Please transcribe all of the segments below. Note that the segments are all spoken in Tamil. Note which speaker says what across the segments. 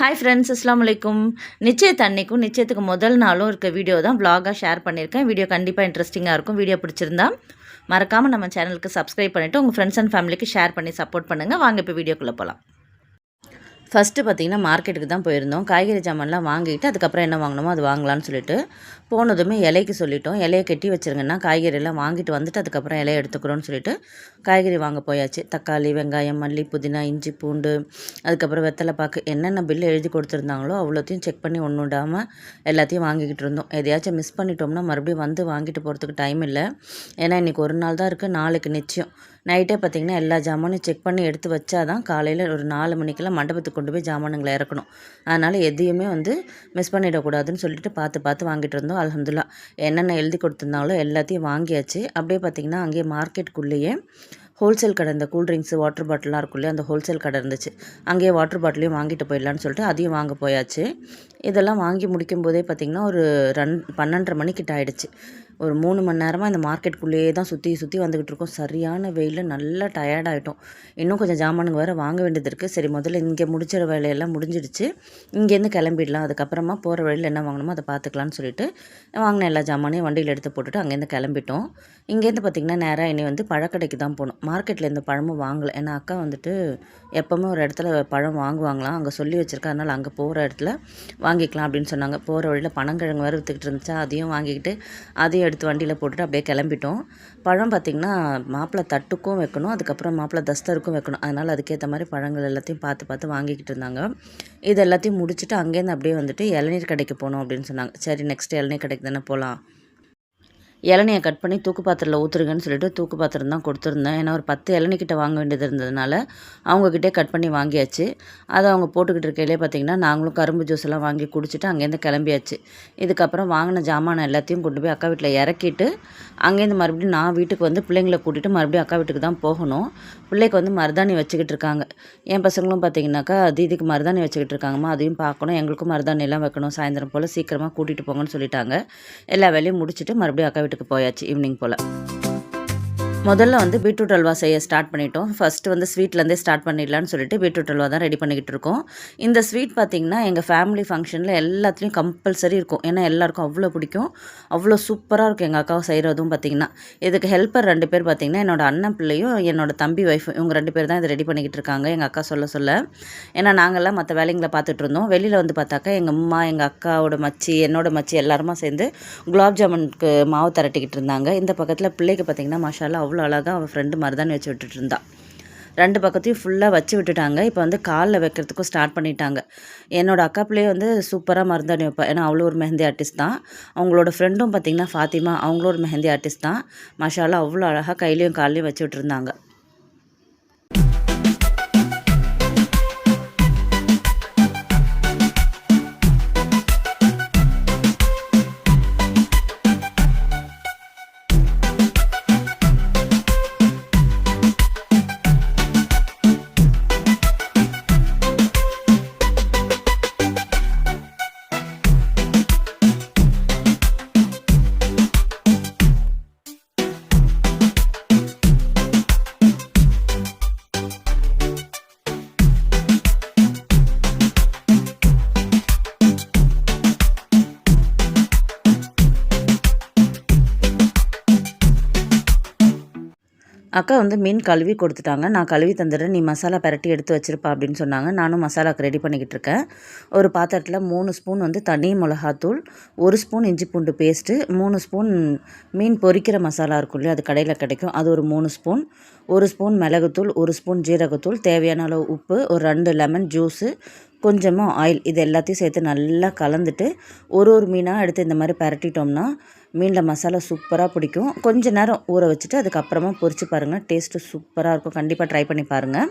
Speaker 1: ஹாய் ஃப்ரெண்ட்ஸ், அஸ்ஸலாமு அலைக்கும். நிச்சயத்து அன்னைக்கும் நிச்சயத்துக்கு முதல் நாளும் இருக்க வீடியோ தான் vlog-ஆ ஷேர் பண்ணியிருக்கேன். வீடியோ கண்டிப்பாக இன்ட்ரெஸ்டிங்காக இருக்கும். வீடியோ பிடிச்சிருந்தா மறக்காமல் நம்ம சேனலுக்கு சப்ஸ்கிரைப் பண்ணிவிட்டு உங்கள் ஃப்ரெண்ட்ஸ் அண்ட் ஃபேமிலிக்கு ஷேர் பண்ணி சப்போர்ட் பண்ணுங்கள். வாங்க இப்போ வீடியோக்குள்ளே போகலாம். ஃபஸ்ட்டு பார்த்திங்கன்னா மார்க்கெட்டுக்கு தான் போயிருந்தோம். காய்கறி சாமான்லாம் வாங்கிட்டு அதுக்கப்புறம் என்ன வாங்கினோமோ அது வாங்கலான்னு சொல்லிட்டு போனதுமே இலைக்கு சொல்லிட்டோம். இலையை கட்டி வச்சுருங்கன்னா காய்கறியெல்லாம் வாங்கிட்டு வந்துட்டு அதுக்கப்புறம் இலையை எடுத்துக்கிறோன்னு சொல்லிட்டு காய்கறி வாங்க போயாச்சு. தக்காளி, வெங்காயம், மல்லி, புதினா, இஞ்சி, பூண்டு, அதுக்கப்புறம் வெத்தலை பாக்கு என்னென்ன பில்லு எழுதி கொடுத்துருந்தாங்களோ அவ்வளோத்தையும் செக் பண்ணி ஒன்று விடாமல் எல்லாத்தையும் வாங்கிக்கிட்டு இருந்தோம். எதையாச்சும் மிஸ் பண்ணிட்டோம்னா மறுபடியும் வந்து வாங்கிட்டு போகிறதுக்கு டைம் இல்லை. ஏன்னா இன்றைக்கி ஒரு நாள் தான் இருக்குது, நாளைக்கு நிச்சயம். நைட்டே பார்த்திங்கன்னா எல்லா ஜாமானையும் செக் பண்ணி எடுத்து வச்சா தான் காலையில் ஒரு 4 மணிக்கெல்லாம் மண்டபத்துக்கு கொண்டு போய் ஜாமானுங்களை இறக்கணும். அதனால் எதையுமே மிஸ் பண்ணிடக்கூடாதுன்னு சொல்லிட்டு பார்த்து வாங்கிட்டு இருந்தோம். அல்ஹம்துலில்லாஹ் என்னென்ன எழுதி கொடுத்துருந்தாங்களோ எல்லாத்தையும் வாங்கியாச்சு. அப்படியே பார்த்திங்கன்னா அங்கேயே மார்க்கெட்டுக்குள்ளேயே ஹோல்சேல் கடை, இந்த கூல்ட்ரிங்க்ஸு, வாட்டர் பாட்டிலாம் இருக்கும் இல்லையா, அந்த ஹோல்சேல் கடை இருந்துச்சு. அங்கேயே வாட்டர் பாட்டிலையும் வாங்கிட்டு போயிடலான்னு சொல்லிட்டு அதையும் வாங்க போயாச்சு. இதெல்லாம் வாங்கி முடிக்கும் போதே பார்த்திங்கன்னா ஒரு 12:30 மணிக்கிட்ட ஆகிடுச்சு. ஒரு 3 மணி நேரமாக இந்த மார்க்கெட்டுக்குள்ளேயே தான் சுற்றி வந்துக்கிட்டு இருக்கோம். சரியான வெயிலில் நல்லா டயர்டாகிட்டோம். இன்னும் கொஞ்சம் ஜாமானுங்க வேறு வாங்க வேண்டியது இருக்குது. சரி முதல்ல இங்கே முடிச்சிட வேலையெல்லாம் முடிஞ்சிடுச்சு, இங்கேருந்து கிளம்பிடலாம். அதுக்கப்புறமா போகிற வழியில் என்ன வாங்கணுமோ அதை பார்த்துக்கலான்னு சொல்லிட்டு வாங்கின எல்லா ஜாமானையும் வண்டியில் எடுத்து போட்டுட்டு அங்கேருந்து கிளம்பிட்டோம். இங்கேருந்து பார்த்திங்கன்னா நேராக இனி பழக்கடைக்கு தான் போகணும். மார்க்கெட்டில் எந்த பழமும் வாங்கலை. ஏன்னா அக்கா எப்போவுமே ஒரு இடத்துல பழம் வாங்குவாங்களாம், அங்கே சொல்லி வச்சுருக்கா. அதனால் அங்கே போகிற இடத்துல வாங்கிக்கலாம் அப்படின்னு சொன்னாங்க. போகிற வழியில் பனங்கிழங்கு வேறு விற்றுக்கிட்டு இருந்துச்சா, அதையும் வாங்கிக்கிட்டு அதையும் எடுத்து வண்டியில் போட்டுட்டு அப்படியே கிளம்பிட்டோம். பழம் பார்த்திங்கன்னா மாப்பிள்ளை தட்டுக்கும் வைக்கணும், அதுக்கப்புறம் மாப்பிள்ளை தஸ்தருக்கும் வைக்கணும். அதனால் அதுக்கேற்ற மாதிரி பழங்கள் எல்லாத்தையும் பார்த்து வாங்கிக்கிட்டு இருந்தாங்க. இது எல்லாத்தையும் முடிச்சுட்டு அங்கேருந்து அப்படியே இளநீர் கடைக்கு போகணும் அப்படின்னு சொன்னாங்க. சரி நெக்ஸ்ட் இளநீர் கடைக்கு தானே போகலாம். இளநியை கட் பண்ணி தூக்கு பாத்திரத்தில் ஊற்றுருங்கன்னு சொல்லிட்டு தூக்கு பாத்திரம் தான் கொடுத்துருந்தேன். ஏன்னா ஒரு 10 இளநிக்கிட்ட வாங்க வேண்டியது இருந்ததுனால அவங்கக்கிட்டே கட் பண்ணி வாங்கியாச்சு. அதை அவங்க போட்டுக்கிட்டு இருக்கையிலே பார்த்திங்கன்னா நாங்களும் கரும்பு ஜூஸ் எல்லாம் வாங்கி குடிச்சிட்டு அங்கேருந்து கிளம்பியாச்சு. இதுக்கப்புறம் வாங்கின ஜாமானை எல்லாத்தையும் கொண்டு போய் அக்கா வீட்டில் இறக்கிட்டு அங்கேருந்து மறுபடியும் நான் வீட்டுக்கு பிள்ளைங்களை கூட்டிகிட்டு மறுபடியும் அக்கா வீட்டுக்கு தான் போகணும். பிள்ளைக்கு மருதாணி வச்சுக்கிட்டு இருக்காங்க. என் பசங்களும் பார்த்திங்கனாக்கா தீதிக்கு மருதாணி வச்சுக்கிட்டு இருக்காங்கம்மா, அதையும் பார்க்கணும், எங்களுக்கும் மருதாணியெல்லாம் வைக்கணும், சாயந்தரம் போல் சீக்கிரமாக கூட்டிகிட்டு போங்கன்னு சொல்லிட்டாங்க. எல்லா வேலையும் முடிச்சுட்டு மறுபடியும் அக்கா வீட்டுக்கு போயாச்சு ஈவினிங் போல். முதல்ல பீட்ரூட் அல்வா செய்ய ஸ்டார்ட் பண்ணிட்டோம். ஃபஸ்ட்டு ஸ்வீட்லேருந்தே ஸ்டார்ட் பண்ணிடலான்னு சொல்லிட்டு பீட்ரூட் அல்வா தான் ரெடி பண்ணிக்கிட்டு இருக்கோம். இந்த ஸ்வீட் பார்த்திங்கன்னா எங்கள் ஃபேமிலி ஃபங்க்ஷனில் எல்லாத்துலேயும் கம்பல்சரி இருக்கும். ஏன்னா எல்லாருக்கும் அவ்வளோ பிடிக்கும், அவ்வளோ சூப்பராக இருக்கும் எங்கள் அக்காவை செய்கிறதும் பார்த்திங்கன்னா. இதுக்கு ஹெல்ப்பர் 2 பேர் பார்த்திங்கன்னா என்னோடய அண்ணன் பிள்ளையும் என்னோடய தம்பி ஒய்ஃபும், இவங்க 2 பேர் தான் இதை ரெடி பண்ணிக்கிட்டு இருக்காங்க எங்கள் அக்கா சொல்ல. ஏன்னா நாங்கள்லாம் மற்ற வேலைங்களை பார்த்துட்டு இருந்தோம். வெளியில் பார்த்தாக்கா எங்கள் அம்மா, எங்கள் அக்காவோட மச்சி, என்னோட மச்சி எல்லாருமா சேர்ந்து குலாப் ஜாமுனுக்கு மாவு திரட்டிக்கிட்டு இருந்தாங்க. இந்த பக்கத்தில் பிள்ளைக்கு பார்த்திங்கன்னா மாஷால்லா அவ்வளோ அழகாக அவள் ஃப்ரெண்டு மருதாணி வச்சு விட்டுட்டு இருந்தா. 2 பக்கத்தையும் ஃபுல்லாக வச்சு விட்டுட்டாங்க. இப்போ காலில் வைக்கிறதுக்கும் ஸ்டார்ட் பண்ணிட்டாங்க. என்னோடய அக்கா பிள்ளையே சூப்பராக மருதாணி வைப்பா. ஏன்னா அவ்வளோ ஒரு மெஹந்தி ஆர்டிஸ்ட் தான். அவங்களோட ஃப்ரெண்டும் பார்த்திங்கன்னா ஃபாத்திமா, அவங்களும் ஒரு மெஹந்தி ஆர்டிஸ்ட் தான். மாஷால்லா அவ்வளோ அழகாக கையிலையும் கால்லையும் வச்சு விட்டுருந்தாங்க. அக்கா மீன் கழுவி கொடுத்துட்டாங்க. நான் கழுவி தந்துடுறேன், நீ மசாலா பரட்டி எடுத்து வச்சுருப்பா அப்படின்னு சொன்னாங்க. நானும் மசாலாவுக்கு ரெடி பண்ணிக்கிட்டு இருக்கேன். ஒரு பாத்திரத்தில் 3 ஸ்பூன் தனி மிளகாத்தூள், 1 ஸ்பூன் இஞ்சி பூண்டு பேஸ்ட்டு, 3 ஸ்பூன் மீன் பொரிக்கிற மசாலா இருக்கும் இல்லையா, அது கடையில் கிடைக்கும், அது ஒரு 3 ஸ்பூன், 1 ஸ்பூன் மிளகுத்தூள், 1 ஸ்பூன் ஜீரகத்தூள், தேவையான அளவு உப்பு, ஒரு 2 லெமன் ஜூஸு, கொஞ்சமாக ஆயில், இது எல்லாத்தையும் சேர்த்து நல்லா கலந்துட்டு ஒரு மீனாக எடுத்து இந்த மாதிரி பரட்டிட்டோம்னா மீனில் மசாலா சூப்பராக பிடிக்கும். கொஞ்சம் நேரம் ஊற வச்சுட்டு அதுக்கப்புறமா பொரிச்சு பாருங்கள், டேஸ்ட்டு சூப்பராக இருக்கும். கண்டிப்பாக ட்ரை பண்ணி பாருங்கள்.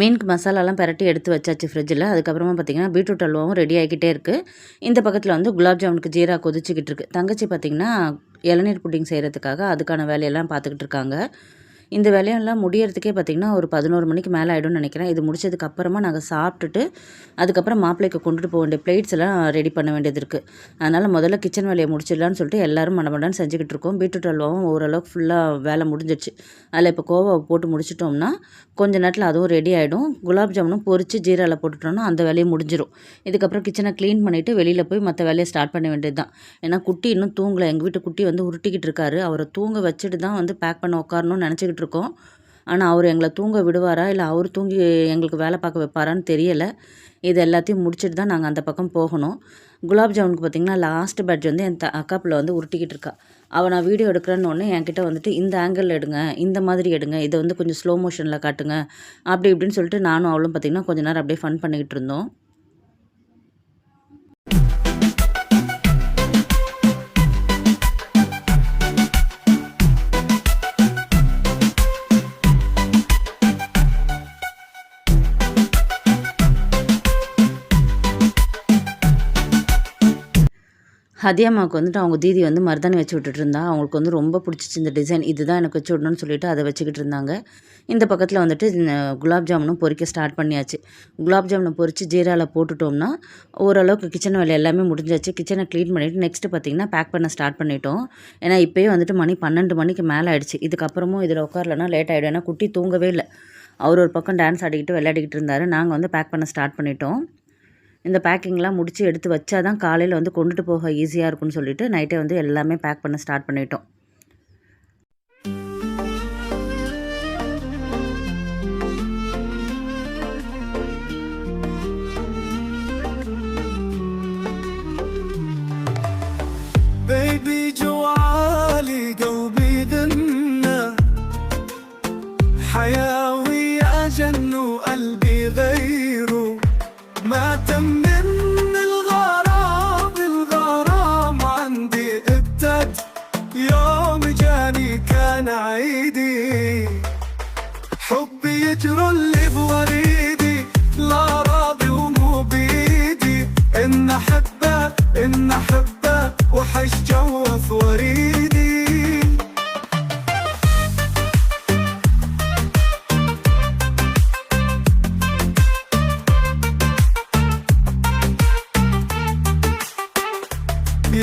Speaker 1: மீனுக்கு மசாலாலாம் பெரட்டி எடுத்து வச்சாச்சு ஃப்ரிட்ஜில். அதுக்கப்புறமா பார்த்திங்கன்னா பீட்ரூட் அல்வாவும் ரெடி ஆகிக்கிட்டே இருக்குது. இந்த பக்கத்தில் வந்து குலாப் ஜாமுனுக்கு ஜீரா கொதிச்சிக்கிட்டு இருக்குது. தங்கச்சி பார்த்திங்கன்னா இளநீர் புட்டிங் செய்கிறதுக்காக அதுக்கான வேலையெல்லாம் பார்த்துக்கிட்டு இருக்காங்க. இந்த வேலையெல்லாம் முடியறதுக்கே பார்த்திங்கன்னா ஒரு 11 மணிக்கு மேலே ஆகிடும்னு நினைக்கிறேன். இது முடிச்சதுக்கு அப்புறமா நாங்கள் சாப்பிட்டுட்டு அதுக்கப்புறம் மாப்பிள்ளைக்கு கொண்டுட்டு போக வேண்டிய பிளேட்ஸ் எல்லாம் ரெடி பண்ண வேண்டியது இருக்குது. அதனால் முதல்ல கிச்சன் வேலையை முடிச்சிடலான்னு சொல்லிட்டு எல்லோரும் மடமடன்னு செஞ்சுக்கிட்டு இருக்கோம். பீட்ரூட் அல்வாவும் ஓரளவுக்கு ஃபுல்லாக வேலை முடிஞ்சிடுச்சு. அதில் இப்போ கோவாவை போட்டு முடிச்சிட்டோம்னா கொஞ்சம் நேரத்தில் அதுவும் ரெடி ஆகிடும். குலாப் ஜாமுனும் பொரித்து ஜீராவில் போட்டுட்டோம்னா அந்த வேலையை முடிஞ்சிடும். இதுக்கப்புறம் கிச்சனை க்ளீன் பண்ணிவிட்டு வெளியில் போய் மற்ற வேலையை ஸ்டார்ட் பண்ண வேண்டியது தான். ஏன்னா குட்டி இன்னும் தூங்கலை. எங்கள் வீட்டு குட்டி வந்து உருட்டிக்கிட்டு இருக்காரு. அவரை தூங்க வச்சுட்டு தான் வந்து பேக் பண்ண உட்காரணும்னு நினச்சிக்கிட்டு இருக்கோம். ஆனால் அவர் எங்களை தூங்க விடுவாரா இல்லை அவர் தூங்கி எங்களுக்கு வேலை பார்க்க வைப்பாரான்னு தெரியலை. இது எல்லாத்தையும் முடிச்சுட்டு தான் நாங்கள் அந்த பக்கம் போகணும். குலாப் ஜாமுனுக்கு பார்த்திங்கன்னா லாஸ்ட் பேட்ச் வந்து என் அக்கா பிள்ளை வந்து உருட்டிக்கிட்டு இருக்கா. அவள் நான் வீடியோ எடுக்கிறேன்னு ஒன்று என்கிட்ட வந்துட்டு இந்த ஆங்கிள் எடுங்க, இந்த மாதிரி எடுங்க, இதை வந்து கொஞ்சம் ஸ்லோ மோஷனில் காட்டுங்க அப்படி இப்படின்னு சொல்லிட்டு நானும் அவளும் பார்த்திங்கன்னா கொஞ்சம் நேரம் அப்படியே ஃபன் பண்ணிக்கிட்டு இருந்தோம். ஹதியாமாவுக்கு வந்துட்டு அவங்க தீதி வந்து மருதாணி வச்சு விட்டுட்டு இருந்தா. அவங்களுக்கு வந்து ரொம்ப பிடிச்சிச்சு இந்த டிசைன். இதுதான் எனக்கு வச்சு விடணும்னு சொல்லிட்டு அதை வச்சுக்கிட்டு இருந்தாங்க. இந்த பக்கத்தில் வந்துட்டு குலாப் ஜாமுனும் பொரிக்க ஸ்டார்ட் பண்ணியாச்சு. குலாப் ஜாமுனை பொரித்து ஜீராவில் போட்டுட்டோம்னா ஓரளவுக்கு கிச்சன் வேலை எல்லாமே முடிஞ்சாச்சு. கிச்சனை க்ளீன் பண்ணிவிட்டு நெக்ஸ்ட்டு பார்த்திங்கன்னா பேக் பண்ண ஸ்டார்ட் பண்ணிட்டோம். ஏன்னா இப்போயே வந்துட்டு மணி 12 மணிக்கு மேலே ஆகிடுச்சு. இதுக்கப்புறமும் இதில் உட்காரலன்னா லேட் ஆகிடும். ஏன்னா குட்டி தூங்கவே இல்லை. அவர் ஒரு பக்கம் டான்ஸ் ஆடிக்கிட்டு விளையாடிக்கிட்டு இருந்தார். நாங்கள் வந்து பேக் பண்ண ஸ்டார்ட் பண்ணிட்டோம். இந்த பேக்கிங்லாம் முடித்து எடுத்து வச்சா தான் காலையில் வந்து கொண்டுட்டு போக ஈஸியாக இருக்கும்னு சொல்லிட்டு நைட்டே வந்து எல்லாமே பேக் பண்ண ஸ்டார்ட் பண்ணிட்டோம்.
Speaker 2: يجروا اللي بوريدي لا راضي ومو بيدي إن أحبه وحش جوف وريدي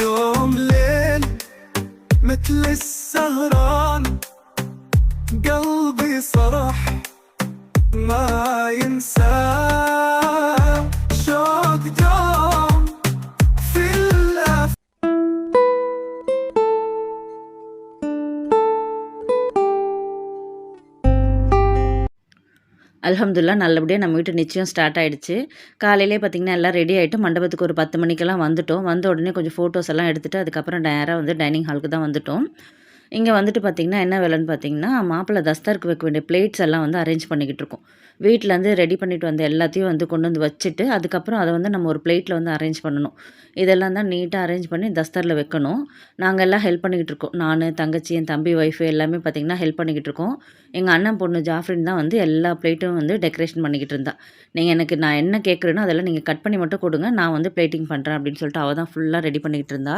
Speaker 2: يوم ليل مثل السهران قلبي صرح ما ينسى شوق دوم في الأف
Speaker 1: அல்ஹம்துலில்லாஹ் நல்லபடியாக நம்ம வீட்டு நிச்சயம் ஸ்டார்ட் ஆகிடுச்சு. காலையிலே பார்த்திங்கன்னா எல்லாம் ரெடி ஆகிட்டு மண்டபத்துக்கு ஒரு 10 மணிக்கெல்லாம் வந்துட்டோம். வந்த உடனே கொஞ்சம் ஃபோட்டோஸ் எல்லாம் எடுத்துகிட்டு அதுக்கப்புறம் நேராக வந்து டைனிங் ஹாலுக்கு தான் வந்துட்டோம். இங்கே வந்துட்டு பார்த்திங்கன்னா என்ன வேலைன்னு பார்த்தீங்கன்னா மாப்பிள்ளை தஸ்தாருக்கு வைக்க வேண்டிய பிளேட்ஸ் எல்லாம் வந்து அரேஞ்ச் பண்ணிக்கிட்டு இருக்கோம். வீட்டிலேருந்து ரெடி பண்ணிட்டு வந்த எல்லாத்தையும் வந்து கொண்டு வந்து வச்சுட்டு அதுக்கப்புறம் அதை வந்து நம்ம ஒரு பிளேட்டில் வந்து அரேஞ்ச் பண்ணணும். இதெல்லாம் தான் நீட்டாக அரேஞ்ச் பண்ணி தஸ்தாரில் வைக்கணும். நாங்கள் எல்லாம் ஹெல்ப் பண்ணிக்கிட்டு இருக்கோம். நான், தங்கச்சி, என் தம்பி ஒய்ஃபு எல்லாமே பார்த்திங்கன்னா ஹெல்ப் பண்ணிக்கிட்டு இருக்கோம். எங்கள் அண்ணன் பொண்ணு ஜாஃப்ரின் தான் வந்து எல்லா பிளேட்டும் வந்து டெக்கரேஷன் பண்ணிக்கிட்டு இருந்தா. நான் என்ன கேட்குறேனோ அதெல்லாம் நீங்கள் கட் பண்ணி மட்டும் கொடுங்க, நான் வந்து பிளேட்டிங் பண்ணுறேன் அப்படின்னு சொல்லிட்டு அவள் தான் ஃபுல்லாக ரெடி பண்ணிக்கிட்டு இருந்தா.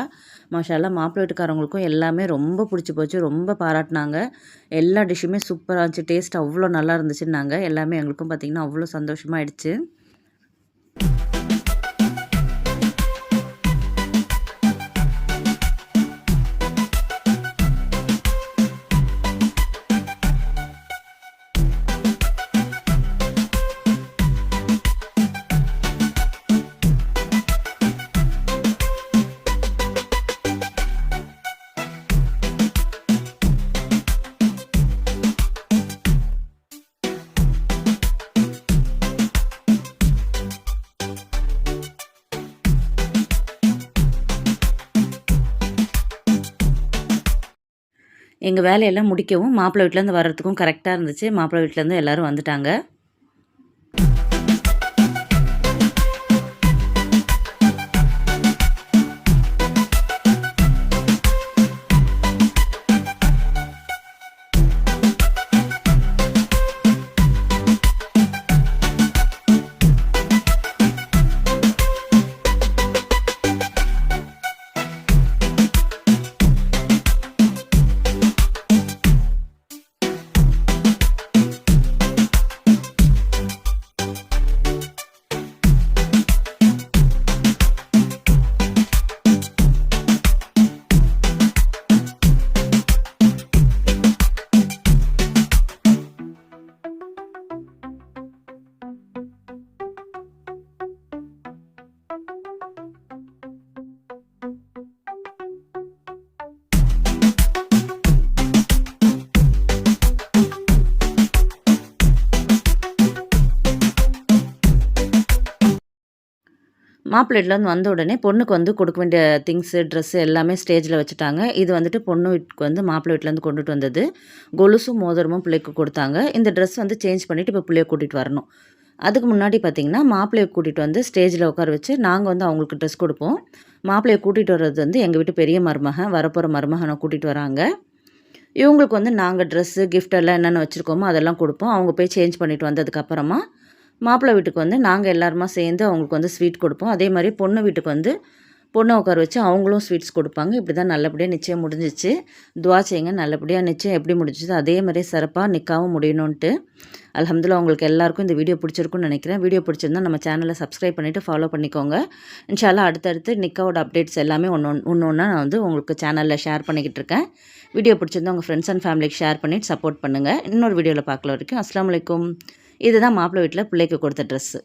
Speaker 1: மாஷாஅல்லாஹ் மாப்பிள்ளை வீட்டுக்காரவங்களுக்கும் எல்லாமே ரொம்ப பிடிச்சி போச்சு. ரொம்ப பாராட்டினாங்க. எல்லா டிஷ்ஷுமே சூப்பராக இருந்துச்சு. டேஸ்ட் அவ்வளோ நல்லா இருந்துச்சுன்னாங்க. எல்லாமே எங்களுக்கும் பார்த்திங்கன்னா அவ்வளோ சந்தோஷமாயிடுச்சு. எங்கள் வேலையெல்லாம் முடிக்கவும் மாப்பிள்ளை வீட்டிலேருந்து வர்றதுக்கும் கரெக்டாக இருந்துச்சு. மாப்பிள்ளை வீட்டிலேருந்து எல்லோரும் வந்துட்டாங்க. மாப்பிள்ளை வீட்டிலேருந்து வந்த உடனே பொண்ணுக்கு வந்து கொடுக்க வேண்டிய திங்ஸு ட்ரெஸ்ஸு எல்லாமே ஸ்டேஜில் வச்சுட்டாங்க. இது வந்துட்டு பொண்ணு வீட்டுக்கு வந்து மாப்பிள்ளை வீட்டிலேருந்து கொண்டுட்டு வந்தது. கொலுசும் மோதிரமும் பிள்ளைக்கு கொடுத்தாங்க. இந்த ட்ரெஸ் வந்து சேஞ்ச் பண்ணிவிட்டு இப்போ பிள்ளைய கூட்டிகிட்டு வரணும். அதுக்கு முன்னாடி பார்த்திங்கன்னா மாப்பிள்ளையை கூட்டிகிட்டு வந்து ஸ்டேஜில் உட்கார வச்சு நாங்கள் வந்து அவங்களுக்கு ட்ரெஸ் கொடுப்போம். மாப்பிள்ளையை கூட்டிகிட்டு வர்றது வந்து எங்கள் வீட்டு பெரிய மருமகன், வரப்போகிற மருமகனை கூட்டிகிட்டு வராங்க. இவங்களுக்கு வந்து நாங்கள் ட்ரெஸ்ஸு கிஃப்ட் எல்லாம் என்னென்ன வச்சுருக்கோமோ அதெல்லாம் கொடுப்போம். அவங்க போய் சேஞ்ச் பண்ணிவிட்டு வந்ததுக்கப்புறமா மாப்பிள்ளை வீட்டுக்கு வந்து நாங்கள் எல்லாருமா சேர்ந்து அவங்களுக்கு வந்து ஸ்வீட் கொடுப்போம். அதே மாதிரி பொண்ணு வீட்டுக்கு வந்து பொண்ணை உட்கார வச்சு அவங்களும் ஸ்வீட்ஸ் கொடுப்பாங்க. இப்படி தான் நல்லபடியாக நிச்சயம் முடிஞ்சிச்சு. துவா செய்யுங்க, நல்லபடியாக நிச்சயம் எப்படி முடிஞ்சிச்சு அதே மாதிரி சிறப்பாக நிக்காவும் முடியணுன்ட்டு. அல்ஹம்துலில்லாஹ் உங்களுக்கு எல்லாருக்கும் இந்த வீடியோ பிடிச்சிருக்குன்னு நினைக்கிறேன். வீடியோ பிடிச்சிருந்தா நம்ம சேனலை சப்ஸ்கிரைப் பண்ணிவிட்டு ஃபாலோ பண்ணிக்கோங்க. இன்ஷா அல்லாஹ் அடுத்தடுத்து நிக்காவோட அப்டேட்ஸ் எல்லாமே ஒன்று நான் வந்து உங்களுக்கு சேனலில் ஷேர் பண்ணிக்கிட்டு இருக்கேன். வீடியோ பிடிச்சிருந்தா உங்கள் ஃப்ரெண்ட்ஸ் அண்ட் ஃபேமிலிக்கு ஷேர் பண்ணிவிட்டு சப்போர்ட் பண்ணுங்கள். இன்னொரு வீடியோவில் பார்க்கல வரைக்கும் அஸ்ஸலாமு அலைக்கும். இதுதான் மாப்பிள்ளை வீட்டில் பிள்ளைக்கு கொடுத்த ட்ரெஸ்ஸு.